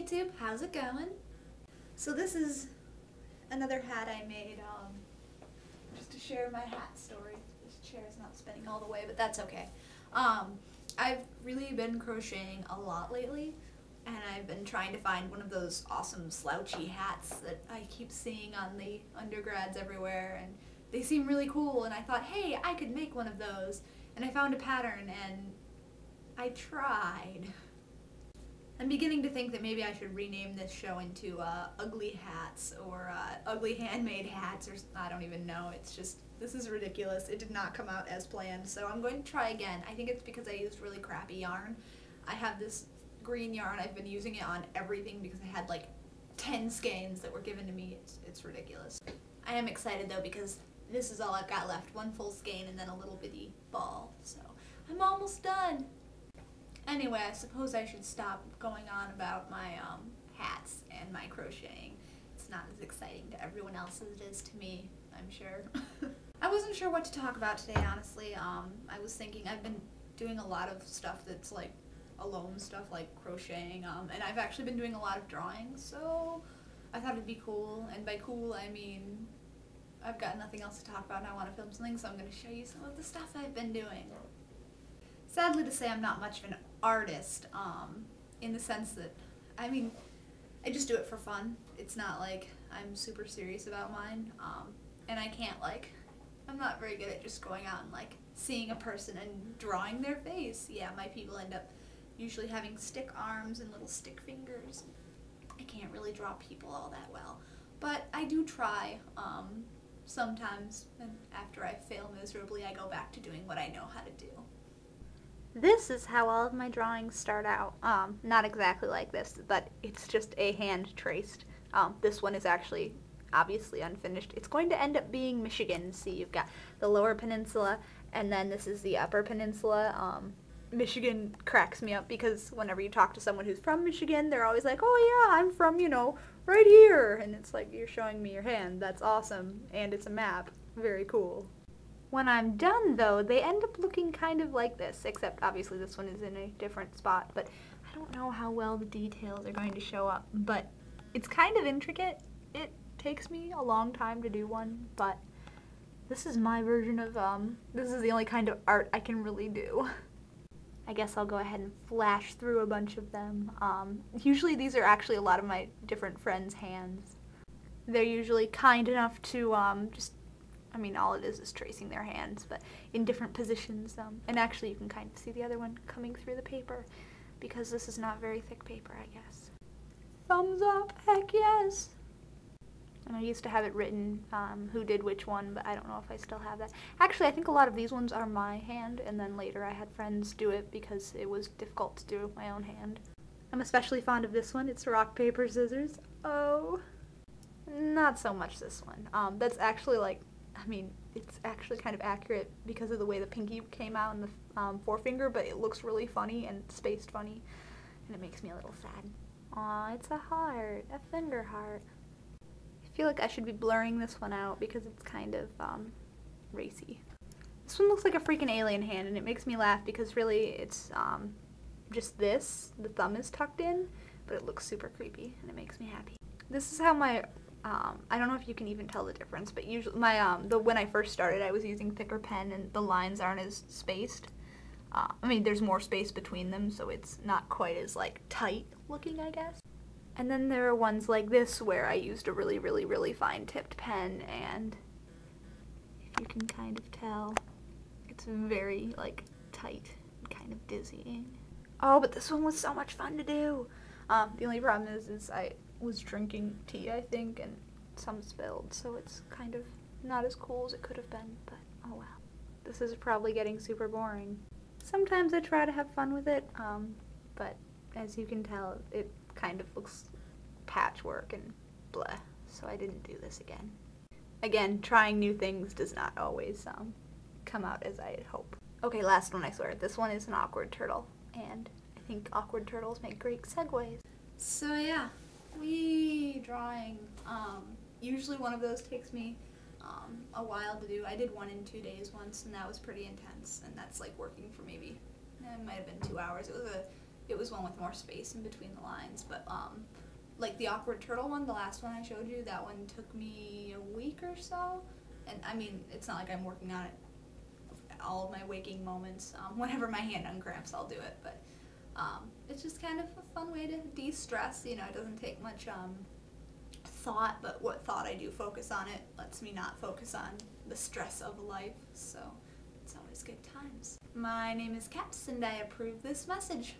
YouTube, how's it going? So this is another hat I made just to share my hat story. This chair is not spinning all the way, but that's okay. I've really been crocheting a lot lately, and I've been trying to find one of those awesome slouchy hats that I keep seeing on the undergrads everywhere, and they seem really cool, and I thought, hey, I could make one of those. And I found a pattern, and I tried. I'm beginning to think that maybe I should rename this show into Ugly Hats or Ugly Handmade Hats, or I don't even know. It's just, this is ridiculous. It did not come out as planned, so I'm going to try again. I think it's because I used really crappy yarn. I have this green yarn. I've been using it on everything because I had like 10 skeins that were given to me. It's ridiculous. I am excited though because this is all I've got left. One full skein and then a little bitty ball, so I'm almost done. Anyway, I suppose I should stop going on about my hats and my crocheting. It's not as exciting to everyone else as it is to me, I'm sure. I wasn't sure what to talk about today, honestly. I was thinking I've been doing a lot of stuff that's like alone stuff, like crocheting, and I've actually been doing a lot of drawing, so I thought it'd be cool, and by cool I mean I've got nothing else to talk about and I want to film something, so I'm going to show you some of the stuff I've been doing. Sadly to say, I'm not much of an artist, in the sense that, I mean, I just do it for fun. It's not like I'm super serious about mine, and I can't I'm not very good at just going out and seeing a person and drawing their face. Yeah, my people end up usually having stick arms and little stick fingers. I can't really draw people all that well, but I do try, sometimes, and after I fail miserably, I go back to doing what I know how to do. This is how all of my drawings start out. Not exactly like this, but it's just a hand traced. This one is actually obviously unfinished. It's going to end up being Michigan. See, you've got the lower peninsula, and then this is the upper peninsula. Michigan cracks me up because whenever you talk to someone who's from Michigan, they're always like, oh yeah, I'm from, right here. And it's like, you're showing me your hand. That's awesome. And it's a map. Very cool. When I'm done, though, they end up looking kind of like this, except obviously this one is in a different spot, but I don't know how well the details are going to show up, but it's kind of intricate. It takes me a long time to do one, but this is my version of, this is the only kind of art I can really do. I guess I'll go ahead and flash through a bunch of them. Usually these are actually a lot of my different friends' hands. They're usually kind enough to, all it is tracing their hands, but in different positions. And actually you can kind of see the other one coming through the paper, because this is not very thick paper, I guess. Thumbs up, heck yes! And I used to have it written who did which one, but I don't know if I still have that. Actually, I think a lot of these ones are my hand, and then later I had friends do it because it was difficult to do with my own hand. I'm especially fond of this one. It's rock, paper, scissors. Oh. Not so much this one. That's actually it's actually kind of accurate because of the way the pinky came out in the forefinger, but it looks really funny and spaced funny, and it makes me a little sad. Aw, it's a heart, a finger heart. I feel like I should be blurring this one out because it's kind of racy. This one looks like a freaking alien hand, and it makes me laugh because really it's just this. The thumb is tucked in, but it looks super creepy, and it makes me happy. This is how my I don't know if you can even tell the difference, but usually when I first started, I was using thicker pen and the lines aren't as spaced. There's more space between them, so it's not quite as tight looking, I guess. And then there are ones like this where I used a really, really, really fine tipped pen, and if you can kind of tell, it's very tight and kind of dizzying. Oh, but this one was so much fun to do. The only problem is I was drinking tea, I think, and some spilled, so it's kind of not as cool as it could have been, but oh well. This is probably getting super boring. Sometimes I try to have fun with it, but as you can tell, it kind of looks patchwork and blah, so I didn't do this again. Again, trying new things does not always come out as I had hoped. Okay, last one, I swear. This one is an awkward turtle, and I think awkward turtles make great segues. So yeah. Drawing. Usually one of those takes me a while to do. I did one in 2 days once, and that was pretty intense, and that's working for maybe, it might have been 2 hours. It was one with more space in between the lines, but like the awkward turtle one, the last one I showed you, that one took me a week or so. And I mean, it's not like I'm working on it all of my waking moments. Whenever my hand uncramps, I'll do it. But it's just kind of a fun way to de-stress. You know, it doesn't take much thought, but what thought I do focus on it lets me not focus on the stress of life. So it's always good times. My name is Keps, and I approve this message.